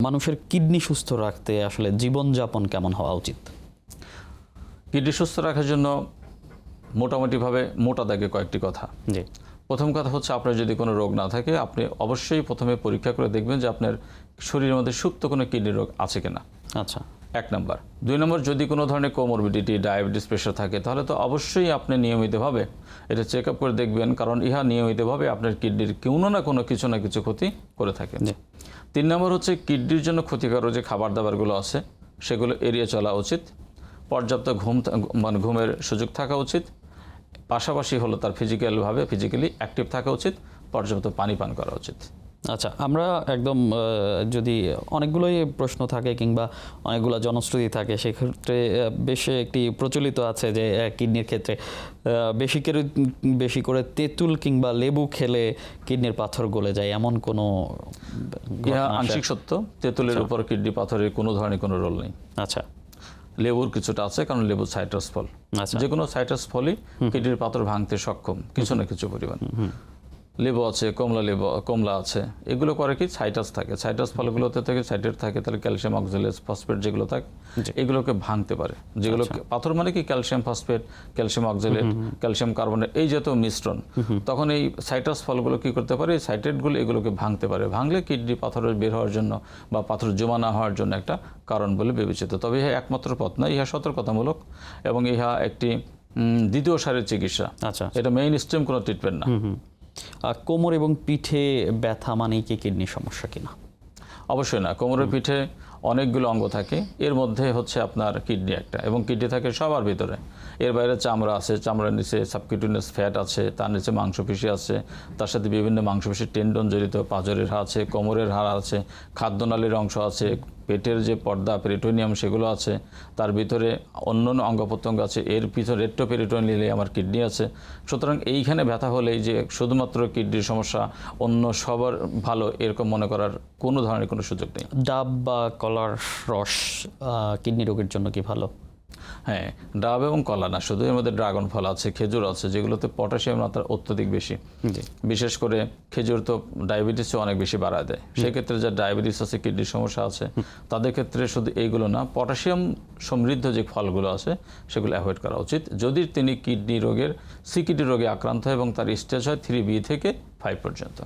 মানুষের কিডনি সুস্থ রাখতে আসলে জীবনযাপন কেমন হওয়া উচিত? কিডনি সুস্থ রাখার জন্য মোটামুটিভাবে মোটা দাগে কয়েকটি কথা। জি। প্রথম কথা হচ্ছে, আপনার যদি কোনো রোগ না থাকে, আপনি অবশ্যই প্রথমে পরীক্ষা করে দেখবেন যে আপনার শরীরের মধ্যে সুপ্ত কোনো কিডনি রোগ আছে কিনা। আচ্ছা। 1 নম্বর। 2 নম্বর, যদি কোনো ধরনের কোমরবিডিটি, ডায়াবেটিস, প্রেশার থাকে, তাহলে তো অবশ্যই আপনি নিয়মিতভাবে এটা চেক আপ করে দেখবেন, কারণ ইহা নিয়মিতভাবে আপনার কিডনির কোনো না কোনো কিছু না কিছু ক্ষতি করে থাকে। 3 নম্বর হচ্ছে, কিডনির জন্য ক্ষতিকারক যে খাবার দাবারগুলো আছে সেগুলো এড়িয়ে চলা উচিত। পর্যাপ্ত ঘুমের সুযোগ থাকা উচিত। পাশাপাশি হলো তার ফিজিক্যালি অ্যাক্টিভ থাকা উচিত। পর্যাপ্ত পানি পান করা উচিত। আচ্ছা, আমরা একদম যদি অনেকগুলোই প্রশ্ন থাকে কিংবা অনেকগুলো জনশ্রুতি থাকে, সেক্ষেত্রে বেশ একটি প্রচলিত আছে যে কিডনির ক্ষেত্রে বেশি করে তেঁতুল কিংবা লেবু খেলে কিডনির পাথর গলে যায়, এমন কোনো আংশিক সত্য। তেঁতুলের উপর কিডনি পাথরের কোনো ধরনের কোনো রোল নেই। আচ্ছা। লেবুর কিছুটা আছে, কারণ লেবু সাইট্রাস ফল। যে কোনো সাইট্রাস ফলই কিডনির পাথর ভাঙতে সক্ষম কিছু না কিছু পরিমাণ। লেবু আছে, কমলা আছে, এগুলো করে কি সাইট্রাস থাকে। সাইট্রাস ফলগুলোতে থেকে সাইট্রেট থাকে, তাহলে ক্যালসিয়াম অক্সালেজ ফসফেট যেগুলো থাকে এগুলোকে ভাঙতে পারে। যেগুলো পাথর মানে কি, calcium phosphate, calcium oxalate, calcium carbonate, এই জাতীয় মিশ্রণ। তখন এই সাইট্রাস ফলগুলো কি করতে পারে, এই সাইট্রেটগুলো এগুলোকে ভাঙতে পারে। ভাঙলে কিডনি পাথরের বের হওয়ার জন্য বা পাথর জমা না হওয়ার জন্য একটা কারণ বলে বিবেচিত। তবে ইহা একমাত্র পথ নয়, ইহা সতর্কতামূলক এবং ইহা একটি দ্বিতীয় সারির চিকিৎসা। আচ্ছা। এটা মেইন স্ট্রিম কোনো ট্রিটমেন্ট না। কোমর এবং পিঠে ব্যথা মানেই কি কিডনির সমস্যা কিনা? অবশ্যই না। কোমরের পিঠে অনেকগুলো অঙ্গ থাকে, এর মধ্যে হচ্ছে আপনার কিডনি একটা, এবং কিডনি থাকে সবার ভিতরে। এর বাইরে চামড়া আছে, চামড়ার নিচে সাবকিউটেনিয়াস ফ্যাট আছে, তার নিচে মাংসপেশি আছে, তার সাথে বিভিন্ন মাংসপেশির টেন্ডন জড়িত, পাঁজরের হাড় আছে, কোমরের হাড় আছে, খাদ্যনালীর অংশ আছে, পেটের যে পর্দা পেরিটোনিয়াম সেগুলো আছে, তার ভিতরে অন্য অঙ্গ প্রত্যঙ্গ আছে, এর ভিতরে রেট্রোপেরিটোনিয়ালে আমার কিডনি আছে। সুতরাং এইখানে ব্যথা হলেই যে শুধুমাত্র কিডনির সমস্যা, অন্য সবার ভালো এরকম মনে করার কোনো ধরনের কোনো সুযোগ নেই। ডাব বা কলার রস কিডনি রোগের জন্য কি ভালো? হ্যাঁ, ডাব এবং কলা না শুধু, এর মধ্যে ড্রাগন ফল আছে, খেজুর আছে, যেগুলোতে পটাশিয়াম মাত্রা অত্যধিক বেশি। বিশেষ করে খেজুর তো ডায়াবেটিসও অনেক বেশি বাড়ায় দেয়। সেক্ষেত্রে যার ডায়াবেটিস আছে, কিডনির সমস্যা আছে, তাদের ক্ষেত্রে শুধু এইগুলো না, পটাশিয়াম সমৃদ্ধ যে ফলগুলো আছে সেগুলো অ্যাভয়েড করা উচিত, যদি তিনি কিডনি রোগের সিকিডি রোগে আক্রান্ত হয় এবং তার স্টেজ হয় 3B থেকে 5 পর্যন্ত।